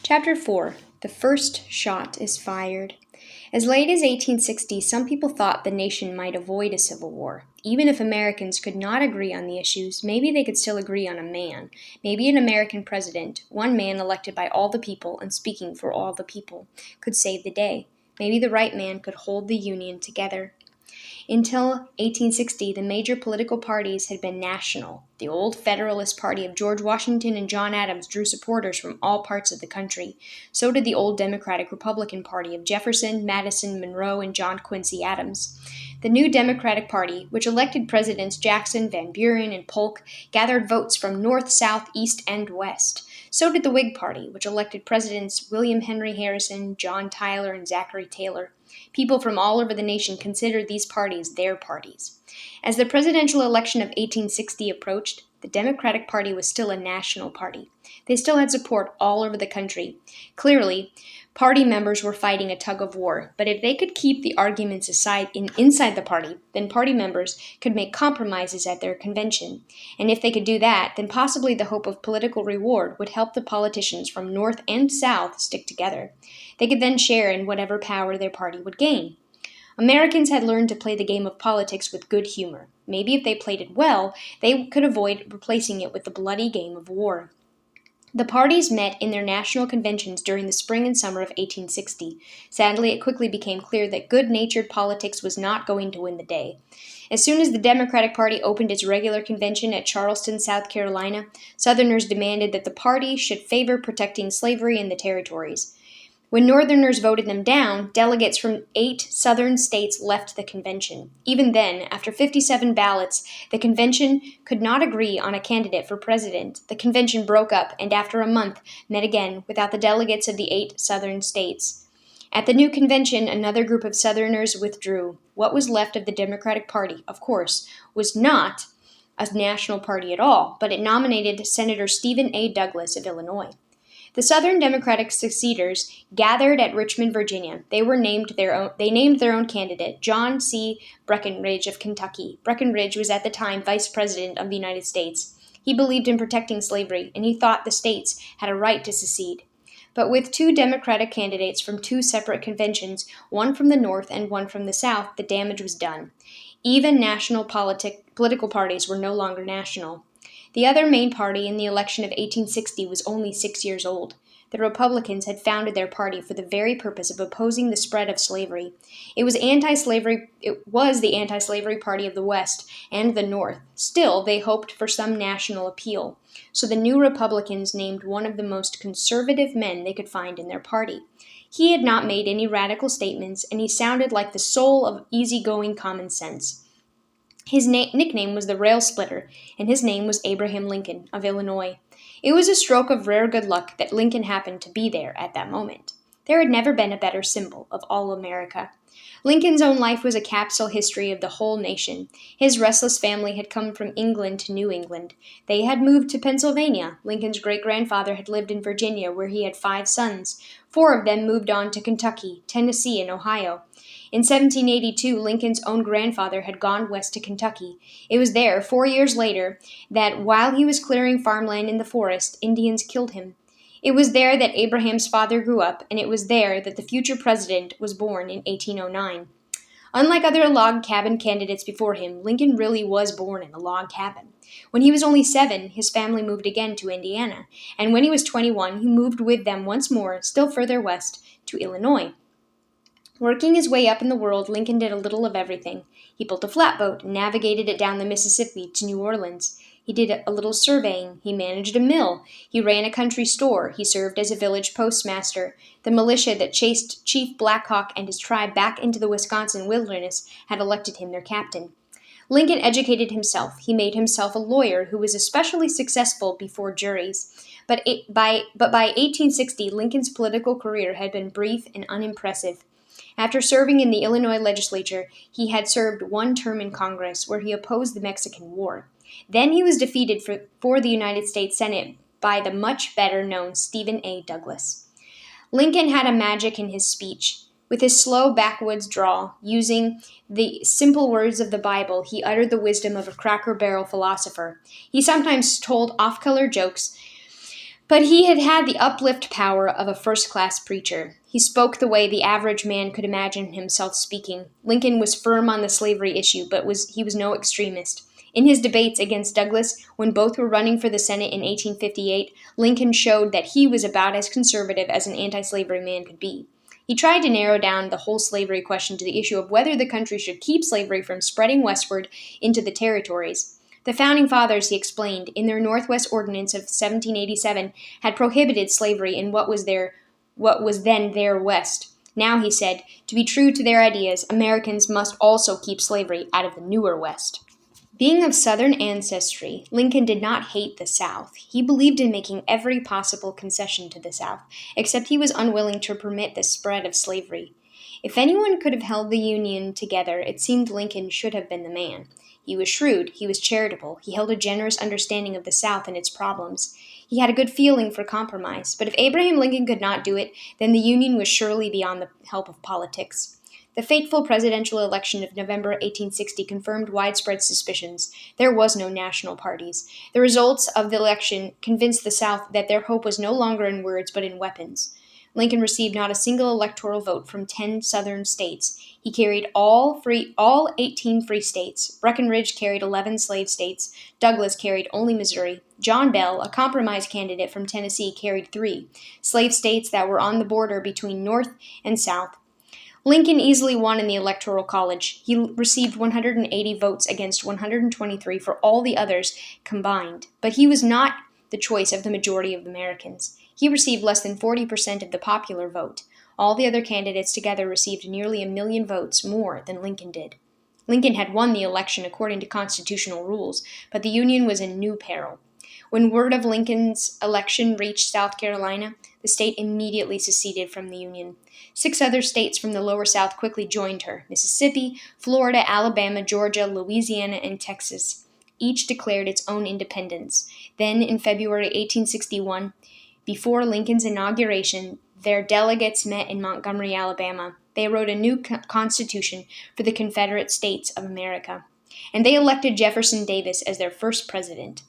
Chapter 4. The First Shot is Fired. As late as 1860, some people thought the nation might avoid a civil war. Even if Americans could not agree on the issues, maybe they could still agree on a man, maybe an American president, one man elected by all the people and speaking for all the people, could save the day. Maybe the right man could hold the Union together. Until 1860, the major political parties had been national. The old Federalist Party of George Washington and John Adams drew supporters from all parts of the country. So did the old Democratic Republican Party of Jefferson, Madison, Monroe, and John Quincy Adams. The new Democratic Party, which elected Presidents Jackson, Van Buren, and Polk, gathered votes from North, South, East, and West. So did the Whig Party, which elected Presidents William Henry Harrison, John Tyler, and Zachary Taylor. People from all over the nation considered these parties their parties. As the presidential election of 1860 approached, the Democratic Party was still a national party. They still had support all over the country. Clearly, party members were fighting a tug of war, but if they could keep the arguments inside the party, then party members could make compromises at their convention. And if they could do that, then possibly the hope of political reward would help the politicians from North and South stick together. They could then share in whatever power their party would gain. Americans had learned to play the game of politics with good humor. Maybe if they played it well, they could avoid replacing it with the bloody game of war. The parties met in their national conventions during the spring and summer of 1860. Sadly, it quickly became clear that good-natured politics was not going to win the day. As soon as the Democratic Party opened its regular convention at Charleston, South Carolina, Southerners demanded that the party should favor protecting slavery in the territories. When Northerners voted them down, delegates from 8 Southern states left the convention. Even then, after 57 ballots, the convention could not agree on a candidate for president. The convention broke up and after a month met again without the delegates of the 8 Southern states. At the new convention, another group of Southerners withdrew. What was left of the Democratic Party, of course, was not a national party at all, but it nominated Senator Stephen A. Douglas of Illinois. The Southern Democratic seceders gathered at Richmond, Virginia. They named their own candidate, John C. Breckinridge of Kentucky. Breckinridge was at the time Vice President of the United States. He believed in protecting slavery, and he thought the states had a right to secede. But with 2 Democratic candidates from 2 separate conventions, one from the North and one from the South, the damage was done. Even national political parties were no longer national. The other main party in the election of 1860 was only 6 years old. The Republicans had founded their party for the very purpose of opposing the spread of slavery. It was the anti-slavery party of the West and the North. Still, they hoped for some national appeal. So the new Republicans named one of the most conservative men they could find in their party. He had not made any radical statements, and he sounded like the soul of easygoing common sense. His nickname was the Rail Splitter, and his name was Abraham Lincoln of Illinois. It was a stroke of rare good luck that Lincoln happened to be there at that moment. There had never been a better symbol of all America. Lincoln's own life was a capsule history of the whole nation. His restless family had come from England to New England. They had moved to Pennsylvania. Lincoln's great-grandfather had lived in Virginia, where he had 5 sons. 4 of them moved on to Kentucky, Tennessee, and Ohio. In 1782, Lincoln's own grandfather had gone west to Kentucky. It was there, 4 years later, that while he was clearing farmland in the forest, Indians killed him. It was there that Abraham's father grew up, and it was there that the future president was born in 1809. Unlike other log cabin candidates before him, Lincoln really was born in a log cabin. When he was only 7, his family moved again to Indiana, and when he was 21, he moved with them once more, still further west, to Illinois. Working his way up in the world, Lincoln did a little of everything. He built a flatboat and navigated it down the Mississippi to New Orleans. He did a little surveying. He managed a mill. He ran a country store. He served as a village postmaster. The militia that chased Chief Black Hawk and his tribe back into the Wisconsin wilderness had elected him their captain. Lincoln educated himself. He made himself a lawyer who was especially successful before juries. But by 1860, Lincoln's political career had been brief and unimpressive. After serving in the Illinois legislature, he had served 1 term in Congress, where he opposed the Mexican War. Then he was defeated for the United States Senate by the much better-known Stephen A. Douglas. Lincoln had a magic in his speech. With his slow backwoods drawl, using the simple words of the Bible, he uttered the wisdom of a cracker-barrel philosopher. He sometimes told off-color jokes, But he had had the uplift power of a first class preacher. He spoke the way the average man could imagine himself speaking. Lincoln was firm on the slavery issue, but he was no extremist. In his debates against Douglas, when both were running for the Senate in 1858, Lincoln showed that he was about as conservative as an anti slavery man could be. He tried to narrow down the whole slavery question to the issue of whether the country should keep slavery from spreading westward into the territories. The founding fathers, he explained, in their Northwest Ordinance of 1787, had prohibited slavery in what was then their West. Now, he said, to be true to their ideas, Americans must also keep slavery out of the newer West. Being of Southern ancestry, Lincoln did not hate the South. He believed in making every possible concession to the South, except he was unwilling to permit the spread of slavery. If anyone could have held the Union together, it seemed Lincoln should have been the man. He was shrewd, he was charitable, he held a generous understanding of the South and its problems. He had a good feeling for compromise, but if Abraham Lincoln could not do it, then the Union was surely beyond the help of politics. The fateful presidential election of November 1860 confirmed widespread suspicions. There was no national parties. The results of the election convinced the South that their hope was no longer in words but in weapons. Lincoln received not a single electoral vote from 10 Southern states. He carried all 18 free states. Breckinridge carried 11 slave states. Douglas carried only Missouri. John Bell, a compromise candidate from Tennessee, carried 3 slave states that were on the border between North and South. Lincoln easily won in the Electoral College. He received 180 votes against 123 for all the others combined, but he was not the choice of the majority of Americans. He received less than 40% of the popular vote. All the other candidates together received nearly 1 million votes more than Lincoln did. Lincoln had won the election according to constitutional rules, but the Union was in new peril. When word of Lincoln's election reached South Carolina, the state immediately seceded from the Union. 6 other states from the lower South quickly joined her: Mississippi, Florida, Alabama, Georgia, Louisiana, and Texas. Each declared its own independence. Then, in February 1861, before Lincoln's inauguration, their delegates met in Montgomery, Alabama. They wrote a new constitution for the Confederate States of America, and they elected Jefferson Davis as their first president.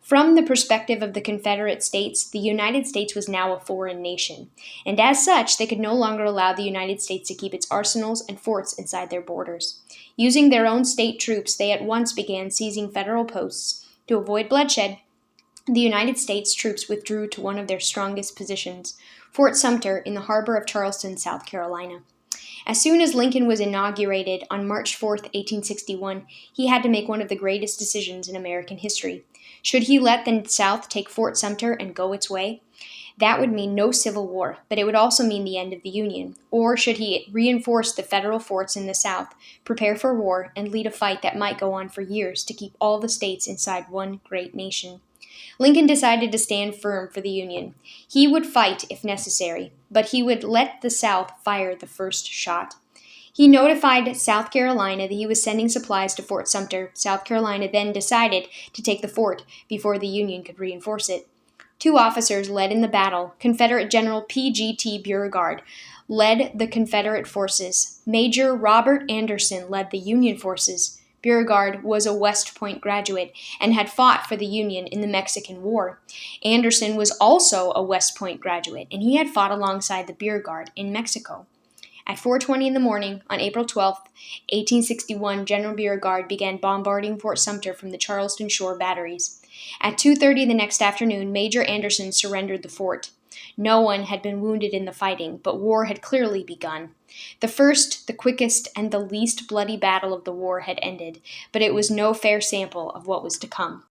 From the perspective of the Confederate States, the United States was now a foreign nation, and as such, they could no longer allow the United States to keep its arsenals and forts inside their borders. Using their own state troops, they at once began seizing federal posts. To avoid bloodshed, the United States troops withdrew to one of their strongest positions, Fort Sumter in the harbor of Charleston, South Carolina. As soon as Lincoln was inaugurated on March 4, 1861, he had to make one of the greatest decisions in American history. Should he let the South take Fort Sumter and go its way? That would mean no civil war, but it would also mean the end of the Union. Or should he reinforce the federal forts in the South, prepare for war, and lead a fight that might go on for years to keep all the states inside one great nation? Lincoln decided to stand firm for the Union. He would fight if necessary, but he would let the South fire the first shot. He notified South Carolina that he was sending supplies to Fort Sumter. South Carolina then decided to take the fort before the Union could reinforce it. 2 officers led in the battle. Confederate General P.G.T. Beauregard led the Confederate forces. Major Robert Anderson led the Union forces. Beauregard was a West Point graduate and had fought for the Union in the Mexican War. Anderson was also a West Point graduate, and he had fought alongside the Beauregard in Mexico. At 4:20 in the morning, on April 12, 1861, General Beauregard began bombarding Fort Sumter from the Charleston shore batteries. At 2:30 the next afternoon, Major Anderson surrendered the fort. No one had been wounded in the fighting, but war had clearly begun. The first, the quickest, and the least bloody battle of the war had ended, but it was no fair sample of what was to come.